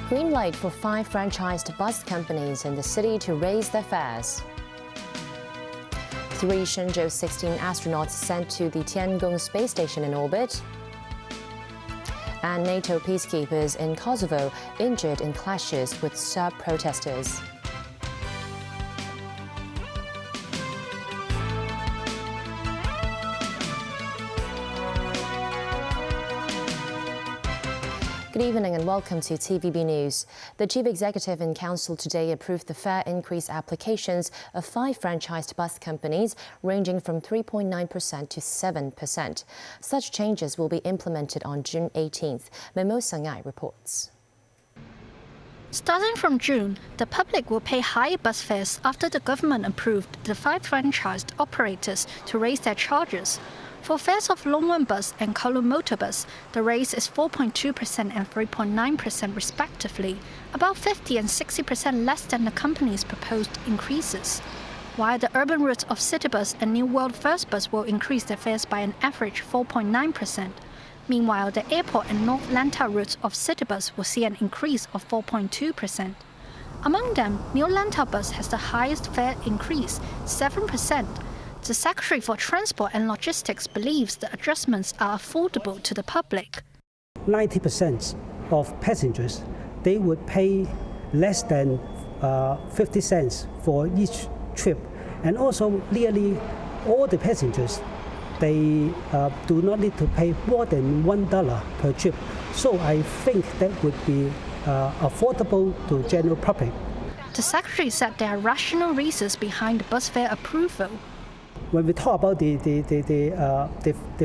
Green light for 5 franchised bus companies in the city to raise their fares. 3 Shenzhou 16 astronauts sent to the Tiangong space station in orbit. And NATO peacekeepers in Kosovo injured in clashes with Serb protesters. Good evening and welcome to TVB News. The Chief Executive in Council today approved the fare increase applications of 5 franchised bus companies ranging from 3.9% to 7%. Such changes will be implemented on June 18th. Memo Sangai reports. Starting from June, the public will pay higher bus fares after the government approved the 5 franchised operators to raise their charges. For fares of Longwan Bus and Kowloon Motor Bus, the raise is 4.2% and 3.9% respectively, about 50 and 60% less than the company's proposed increases. While the urban routes of Citybus and New World First Bus will increase their fares by an average 4.9%. Meanwhile, the airport and North Lantau routes of Citybus will see an increase of 4.2%. Among them, New Lantau Bus has the highest fare increase, 7%. The Secretary for Transport and Logistics believes the adjustments are affordable to the public. 90% of passengers, they would pay less than 50 cents for each trip. And also nearly all the passengers, they do not need to pay more than $1 per trip. So I think that would be affordable to general public. The Secretary said there are rational reasons behind the bus fare approval. When we talk about the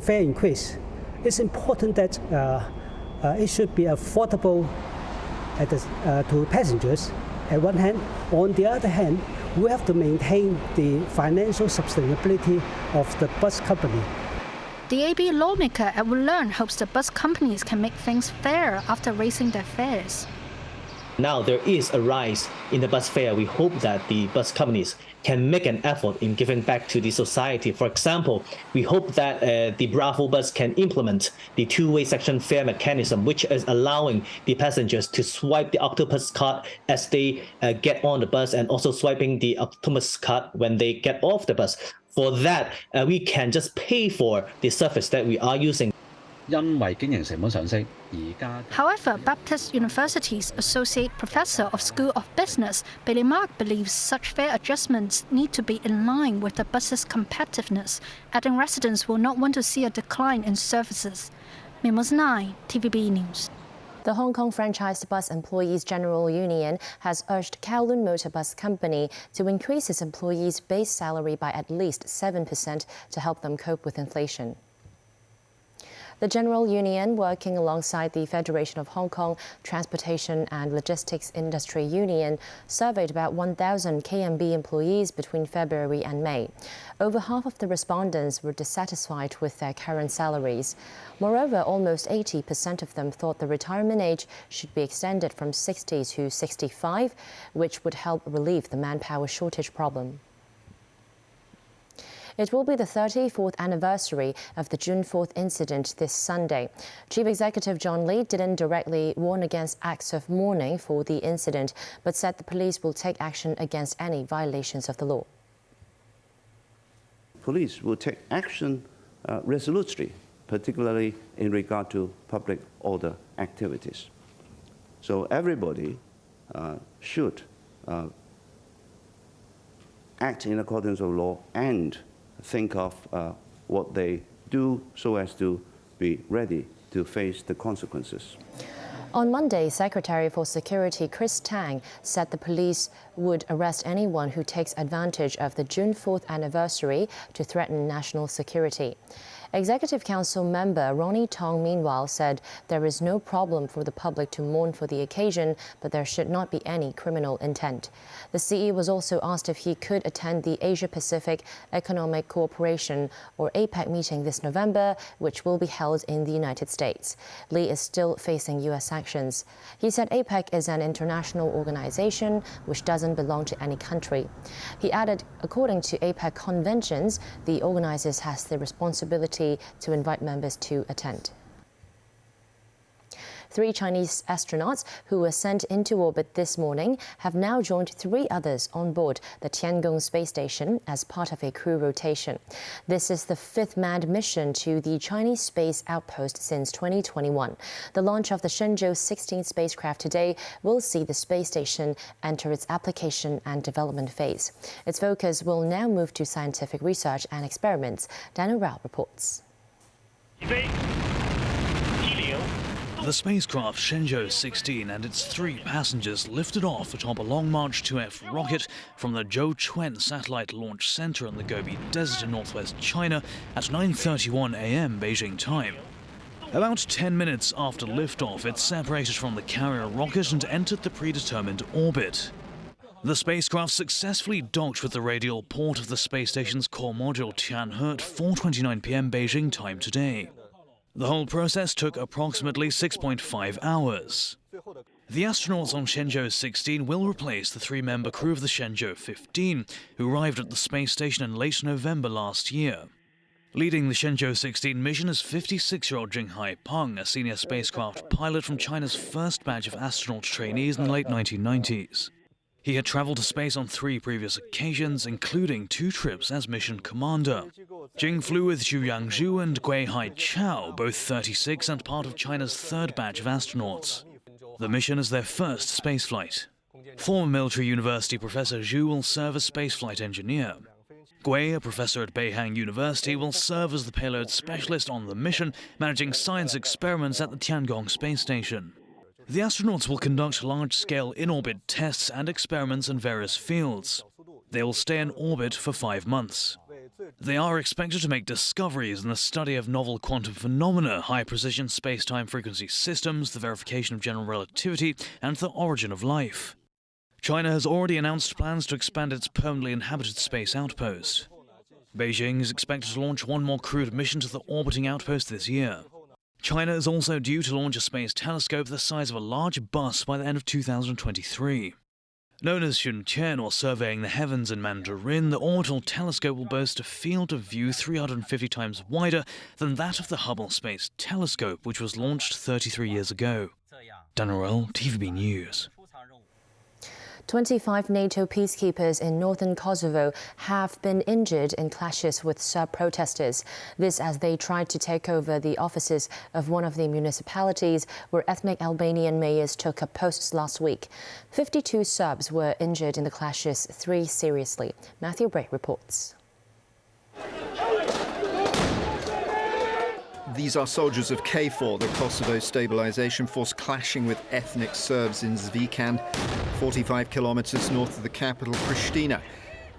fare increase, it's important that it should be affordable to passengers at one hand. On the other hand, we have to maintain the financial sustainability of the bus company. The AB lawmaker Edward Learn hopes the bus companies can make things fairer after raising their fares. Now there is a rise in the bus fare. We hope that the bus companies can make an effort in giving back to the society. For example, we hope that the Bravo bus can implement the 2-way section fare mechanism, which is allowing the passengers to swipe the octopus card as they get on the bus, and also swiping the octopus card when they get off the bus. For that, we can just pay for the service that we are using. However, Baptist University's Associate Professor of School of Business, Billy Mark, believes such fare adjustments need to be in line with the bus's competitiveness, adding residents will not want to see a decline in services. Memos 9, TVB News. The Hong Kong Franchised Bus Employees General Union has urged Kowloon Motor Bus Company to increase its employees' base salary by at least 7% to help them cope with inflation. The General Union, working alongside the Federation of Hong Kong Transportation and Logistics Industry Union, surveyed about 1,000 KMB employees between February and May. Over half of the respondents were dissatisfied with their current salaries. Moreover, almost 80% of them thought the retirement age should be extended from 60 to 65, which would help relieve the manpower shortage problem. It will be the 34th anniversary of the June 4th incident this Sunday. Chief Executive John Lee didn't directly warn against acts of mourning for the incident, but said the police will take action against any violations of the law. Police will take action resolutely, particularly in regard to public order activities. So everybody should act in accordance with law and think of what they do so as to be ready to face the consequences. On Monday, Secretary for Security Chris Tang said the police would arrest anyone who takes advantage of the June 4th anniversary to threaten national security. Executive Council member Ronnie Tong, meanwhile, said there is no problem for the public to mourn for the occasion, but there should not be any criminal intent. The CE was also asked if he could attend the Asia-Pacific Economic Cooperation, or APEC, meeting this November, which will be held in the United States. Lee is still facing U.S. sanctions. He said APEC is an international organization which doesn't belong to any country. He added, according to APEC conventions, the organizers has the responsibility to invite members to attend. 3 Chinese astronauts who were sent into orbit this morning have now joined 3 others on board the Tiangong space station as part of a crew rotation. This is the 5th manned mission to the Chinese space outpost since 2021. The launch of the Shenzhou 16 spacecraft today will see the space station enter its application and development phase. Its focus will now move to scientific research and experiments. Daniel Rao reports. The spacecraft Shenzhou 16 and its 3 passengers lifted off atop a Long March 2F rocket from the Zhouquan Satellite Launch Center in the Gobi Desert in northwest China at 9:31 a.m. Beijing time. About 10 minutes after liftoff, it separated from the carrier rocket and entered the predetermined orbit. The spacecraft successfully docked with the radial port of the space station's core module Tianhe at 4:29 p.m. Beijing time today. The whole process took approximately 6.5 hours. The astronauts on Shenzhou 16 will replace the 3-member crew of the Shenzhou 15, who arrived at the space station in late November last year. Leading the Shenzhou 16 mission is 56-year-old Jinghai Peng, a senior spacecraft pilot from China's first batch of astronaut trainees in the late 1990s. He had traveled to space on 3 previous occasions, including 2 trips as mission commander. Jing flew with Xu Yangzhu and Gui Haichao, both 36 and part of China's 3rd batch of astronauts. The mission is their first spaceflight. Former military university Professor Zhu will serve as spaceflight engineer. Gui, a professor at Beihang University, will serve as the payload specialist on the mission, managing science experiments at the Tiangong space station. The astronauts will conduct large-scale in-orbit tests and experiments in various fields. They will stay in orbit for 5 months. They are expected to make discoveries in the study of novel quantum phenomena, high-precision space-time frequency systems, the verification of general relativity, and the origin of life. China has already announced plans to expand its permanently inhabited space outpost. Beijing is expected to launch 1 more crewed mission to the orbiting outpost this year. China is also due to launch a space telescope the size of a large bus by the end of 2023. Known as Xunqian, or surveying the heavens in Mandarin, the orbital telescope will boast a field of view 350 times wider than that of the Hubble Space Telescope, which was launched 33 years ago. Dan Roel, TVB News. 25 NATO peacekeepers in northern Kosovo have been injured in clashes with Serb protesters. This as they tried to take over the offices of one of the municipalities where ethnic Albanian mayors took up posts last week. 52 Serbs were injured in the clashes, 3 seriously. Matthew Bray reports. These are soldiers of KFOR, the Kosovo Stabilization Force, clashing with ethnic Serbs in Zvikan, 45 kilometers north of the capital, Pristina.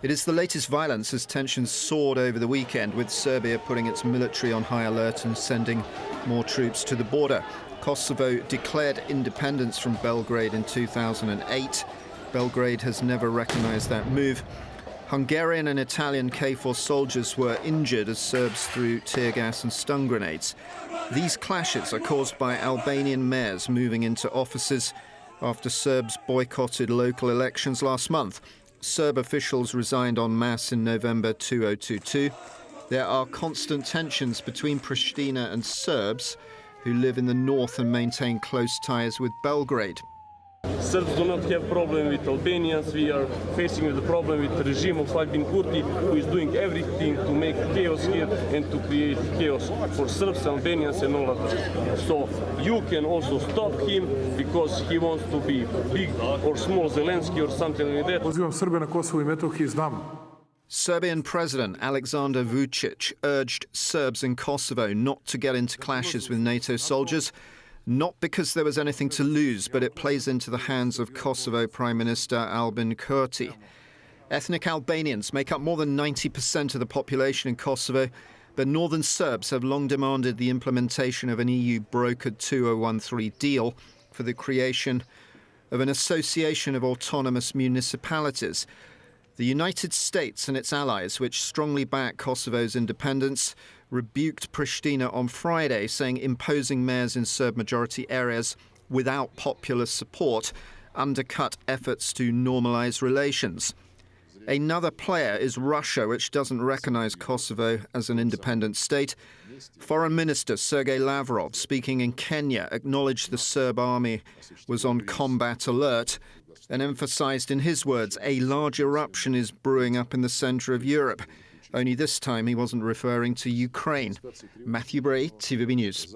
It is the latest violence as tensions soared over the weekend, with Serbia putting its military on high alert and sending more troops to the border. Kosovo declared independence from Belgrade in 2008. Belgrade has never recognized that move. Hungarian and Italian KFOR soldiers were injured as Serbs threw tear gas and stun grenades. These clashes are caused by Albanian mayors moving into offices after Serbs boycotted local elections last month. Serb officials resigned en masse in November 2022. There are constant tensions between Pristina and Serbs who live in the north and maintain close ties with Belgrade. Serbs do not have problem with Albanians. We are facing the problem with the regime of Albin Kurti, who is doing everything to make chaos here and to create chaos for Serbs, Albanians and all others. So you can also stop him because he wants to be big or small Zelensky or something like that. Pozivam Srbe na Kosovu I Metohiji, znam. Serbian President Alexander Vučić urged Serbs in Kosovo not to get into clashes with NATO soldiers. Not because there was anything to lose, but it plays into the hands of Kosovo Prime Minister Albin Kurti. Ethnic Albanians make up more than 90% of the population in Kosovo, The northern Serbs have long demanded the implementation of an EU-brokered 2013 deal for the creation of an association of autonomous municipalities. The United States and its allies, which strongly back Kosovo's independence, rebuked Pristina on Friday, saying imposing mayors in Serb-majority areas without popular support undercut efforts to normalise relations. Another player is Russia, which doesn't recognise Kosovo as an independent state. Foreign Minister Sergei Lavrov, speaking in Kenya, acknowledged the Serb army was on combat alert and emphasised in his words a large eruption is brewing up in the centre of Europe. Only this time he wasn't referring to Ukraine. Matthew Bray, TVB News.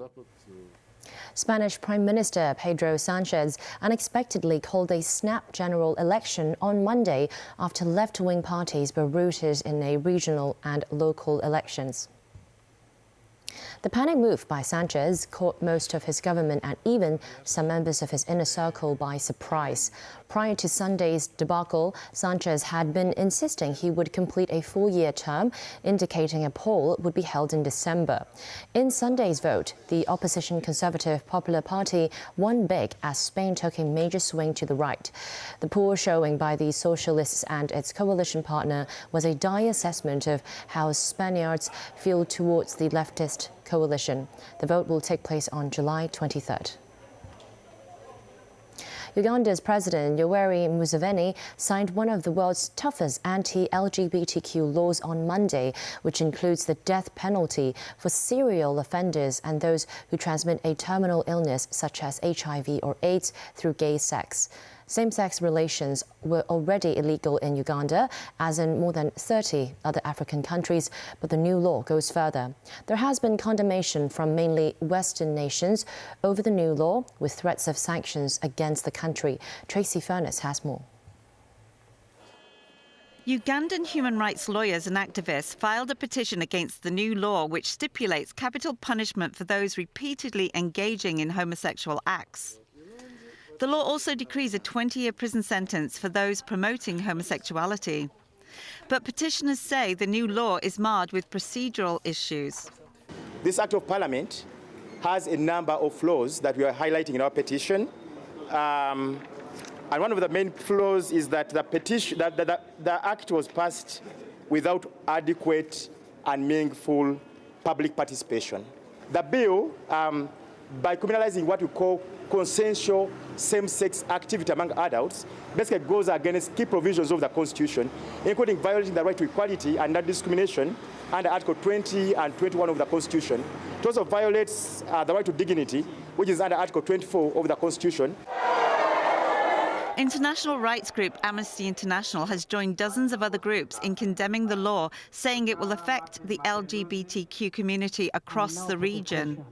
Spanish Prime Minister Pedro Sanchez unexpectedly called a snap general election on Monday after left-wing parties were routed in a regional and local elections. The panic move by Sanchez caught most of his government and even some members of his inner circle by surprise. Prior to Sunday's debacle, Sanchez had been insisting he would complete a four-year term, indicating a poll would be held in December. In Sunday's vote, the opposition Conservative Popular Party won big as Spain took a major swing to the right. The poll showing by the Socialists and its coalition partner was a dire assessment of how Spaniards feel towards the leftist coalition. The vote will take place on July 23rd. Uganda's President Yoweri Museveni signed one of the world's toughest anti-LGBTQ laws on Monday, which includes the death penalty for serial offenders and those who transmit a terminal illness such as HIV or AIDS through gay sex. Same-sex relations were already illegal in Uganda, as in more than 30 other African countries, but the new law goes further. There has been condemnation from mainly Western nations over the new law, with threats of sanctions against the country. Tracy Furness has more. Ugandan human rights lawyers and activists filed a petition against the new law, which stipulates capital punishment for those repeatedly engaging in homosexual acts. The law also decrees a 20-year prison sentence for those promoting homosexuality. But petitioners say the new law is marred with procedural issues. This Act of Parliament has a number of flaws that we are highlighting in our petition. And one of the main flaws is that the Act was passed without adequate and meaningful public participation. The bill, by criminalizing what we call consensual same-sex activity among adults, basically goes against key provisions of the Constitution, including violating the right to equality and non-discrimination under Article 20 and 21 of the Constitution. It also violates the right to dignity, which is under Article 24 of the Constitution. International rights group Amnesty International has joined dozens of other groups in condemning the law, saying it will affect the LGBTQ community across the region.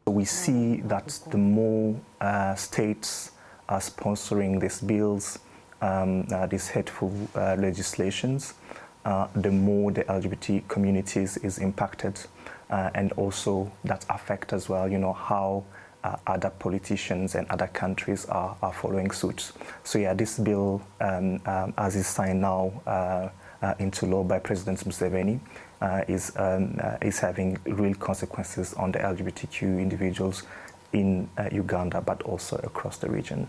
We see that the more states are sponsoring these bills, these hateful legislations, the more the LGBT communities is impacted, and also that affect as well, how other politicians and other countries are following suit. So yeah, this bill, as is signed now into law by President Museveni, is having real consequences on the LGBTQ individuals in Uganda, but also across the region.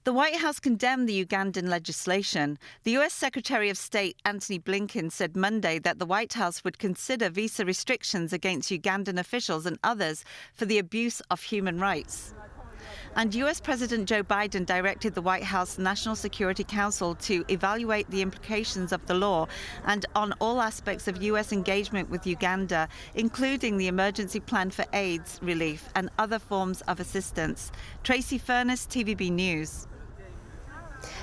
The White House condemned the Ugandan legislation. The U.S. Secretary of State Antony Blinken said Monday that the White House would consider visa restrictions against Ugandan officials and others for the abuse of human rights. And U.S. President Joe Biden directed the White House National Security Council to evaluate the implications of the law and on all aspects of U.S. engagement with Uganda, including the emergency plan for AIDS relief and other forms of assistance. Tracy Furness, TVB News.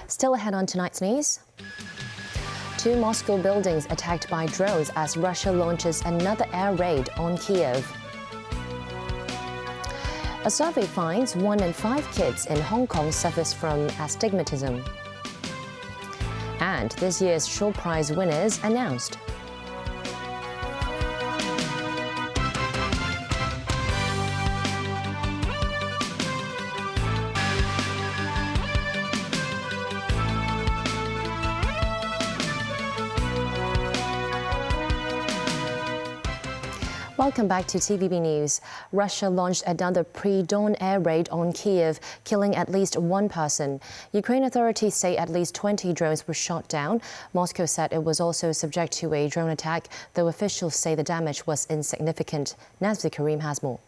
Still ahead on tonight's news. 2 Moscow buildings attacked by drones as Russia launches another air raid on Kiev. A survey finds 1 in 5 kids in Hong Kong suffers from astigmatism. And this year's Shawl Prize winners announced. Welcome back to TVB News. Russia launched another pre-dawn air raid on Kyiv, killing at least one person. Ukraine authorities say at least 20 drones were shot down. Moscow said it was also subject to a drone attack, though officials say the damage was insignificant. Nazvi Karim has more.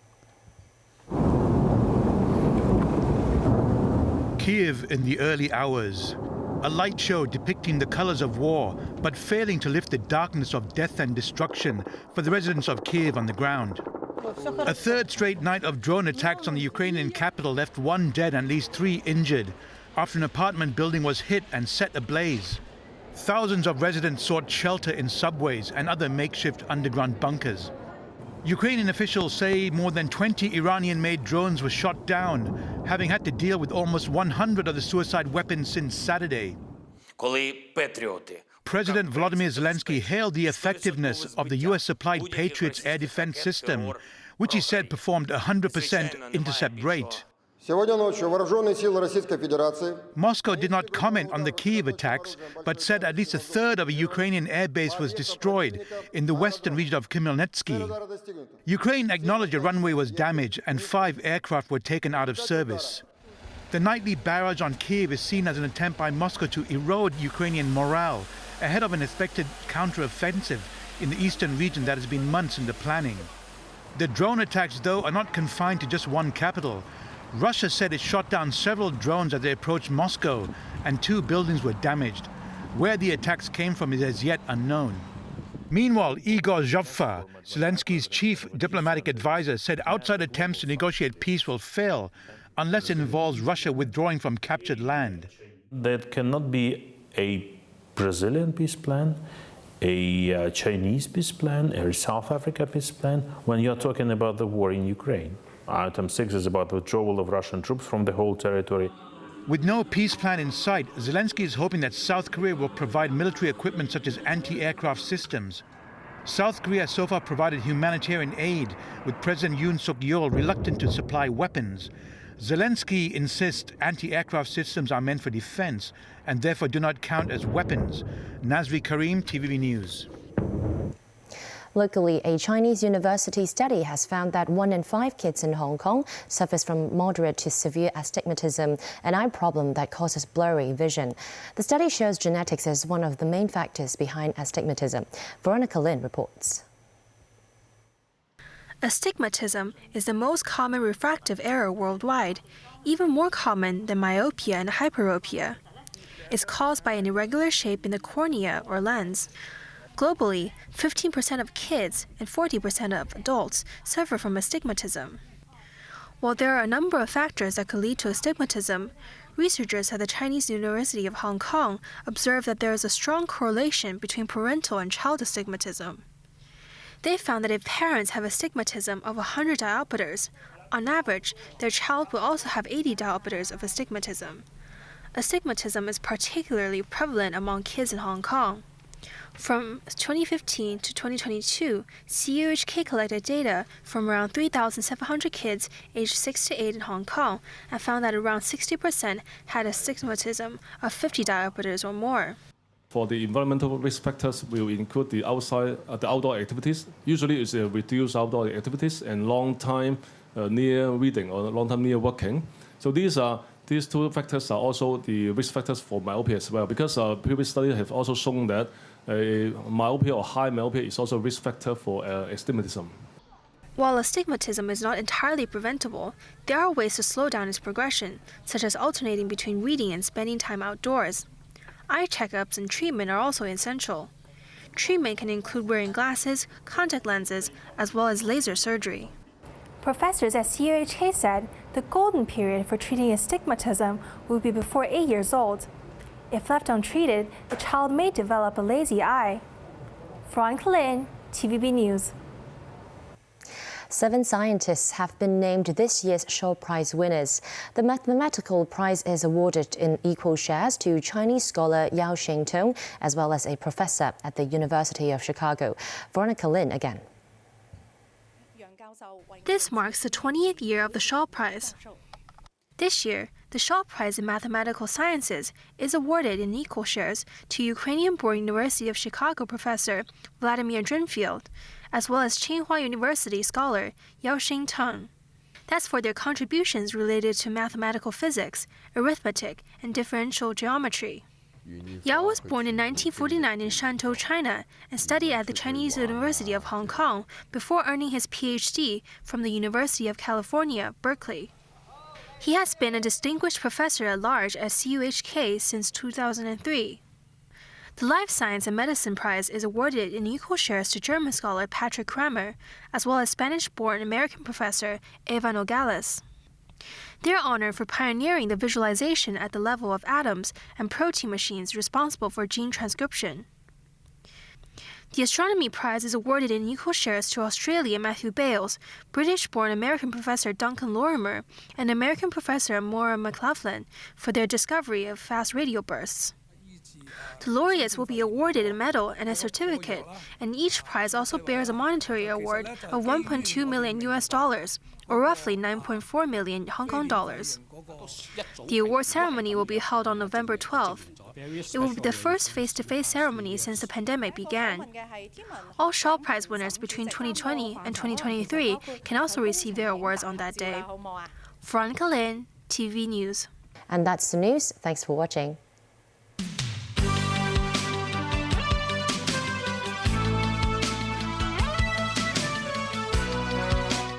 Kyiv in the early hours. A light show depicting the colors of war, but failing to lift the darkness of death and destruction for the residents of Kyiv on the ground. A third straight night of drone attacks on the Ukrainian capital left one dead and at least 3 injured after an apartment building was hit and set ablaze. Thousands of residents sought shelter in subways and other makeshift underground bunkers. Ukrainian officials say more than 20 Iranian-made drones were shot down, having had to deal with almost 100 of the suicide weapons since Saturday. President Volodymyr Zelensky hailed the effectiveness of the US-supplied Patriots air defense system, which he said performed 100% intercept rate. Moscow did not comment on the Kyiv attacks, but said at least a third of a Ukrainian airbase was destroyed in the western region of Khmelnytsky. Ukraine acknowledged a runway was damaged and 5 aircraft were taken out of service. The nightly barrage on Kyiv is seen as an attempt by Moscow to erode Ukrainian morale ahead of an expected counter-offensive in the eastern region that has been months in the planning. The drone attacks, though, are not confined to just one capital. Russia said it shot down several drones as they approached Moscow, and 2 buildings were damaged. Where the attacks came from is as yet unknown. Meanwhile, Igor Zhovfa, Zelensky's chief diplomatic advisor, said outside attempts to negotiate peace will fail unless it involves Russia withdrawing from captured land. There cannot be a Brazilian peace plan, a Chinese peace plan, a South Africa peace plan, when you're talking about the war in Ukraine. Item 6 is about the withdrawal of Russian troops from the whole territory. With no peace plan in sight, Zelensky is hoping that South Korea will provide military equipment such as anti-aircraft systems. South Korea so far provided humanitarian aid, with President Yoon Suk-yeol reluctant to supply weapons. Zelensky insists anti-aircraft systems are meant for defense and therefore do not count as weapons. Nazvi Karim, TVB News. Locally, a Chinese university study has found that 1 in 5 kids in Hong Kong suffers from moderate to severe astigmatism, an eye problem that causes blurry vision. The study shows genetics as one of the main factors behind astigmatism. Veronica Lin reports. Astigmatism is the most common refractive error worldwide, even more common than myopia and hyperopia. It's caused by an irregular shape in the cornea or lens. Globally, 15% of kids and 40% of adults suffer from astigmatism. While there are a number of factors that could lead to astigmatism, researchers at the Chinese University of Hong Kong observed that there is a strong correlation between parental and child astigmatism. They found that if parents have astigmatism of 100 diopters, on average, their child will also have 80 diopters of astigmatism. Astigmatism is particularly prevalent among kids in Hong Kong. From 2015 to 2022, CUHK collected data from around 3,700 kids aged 6 to 8 in Hong Kong and found that around 60% had astigmatism of 50 diopters or more. For the environmental risk factors, we will include the outdoor activities. Usually, it's reduced outdoor activities and long time near reading or long time near working. So these 2 factors are also the risk factors for myopia as well, because previous studies have also shown that myopia or high myopia is also a risk factor for astigmatism. While astigmatism is not entirely preventable, there are ways to slow down its progression, such as alternating between reading and spending time outdoors. Eye checkups and treatment are also essential. Treatment can include wearing glasses, contact lenses, as well as laser surgery. Professors at CUHK said the golden period for treating astigmatism would be before 8 years old. If left untreated, the child may develop a lazy eye. Veronica Lin, TVB News. 7 scientists have been named this year's Shawl Prize winners. The mathematical prize is awarded in equal shares to Chinese scholar Yao Xingtong, as well as a professor at the University of Chicago. Veronica Lin again. This marks the 20th year of the Shawl Prize. This year, The Shawl Prize in Mathematical Sciences is awarded in equal shares to Ukrainian-born University of Chicago professor Vladimir Drinfield, as well as Tsinghua University scholar Yaoxing Teng. That's for their contributions related to mathematical physics, arithmetic, and differential geometry. Yao was born in 1949 in Shantou, China, and studied at the Chinese University of Hong Kong before earning his PhD from the University of California, Berkeley. He has been a distinguished professor at large at CUHK since 2003. The Life Science and Medicine Prize is awarded in equal shares to German scholar Patrick Kramer, as well as Spanish-born American professor Eva Nogales. They are honored for pioneering the visualization at the level of atoms and protein machines responsible for gene transcription. The Astronomy Prize is awarded in equal shares to Australian Matthew Bales, British-born American professor Duncan Lorimer, and American professor Maura McLaughlin for their discovery of fast radio bursts. The laureates will be awarded a medal and a certificate, and each prize also bears a monetary award of $1.2 million US, or roughly 9.4 million Hong Kong dollars. The award ceremony will be held on November 12th. It will be the first face-to-face ceremony since the pandemic began. All Shawl Prize winners between 2020 and 2023 can also receive their awards on that day. Veronica Lin, TV News. And that's the news. Thanks for watching.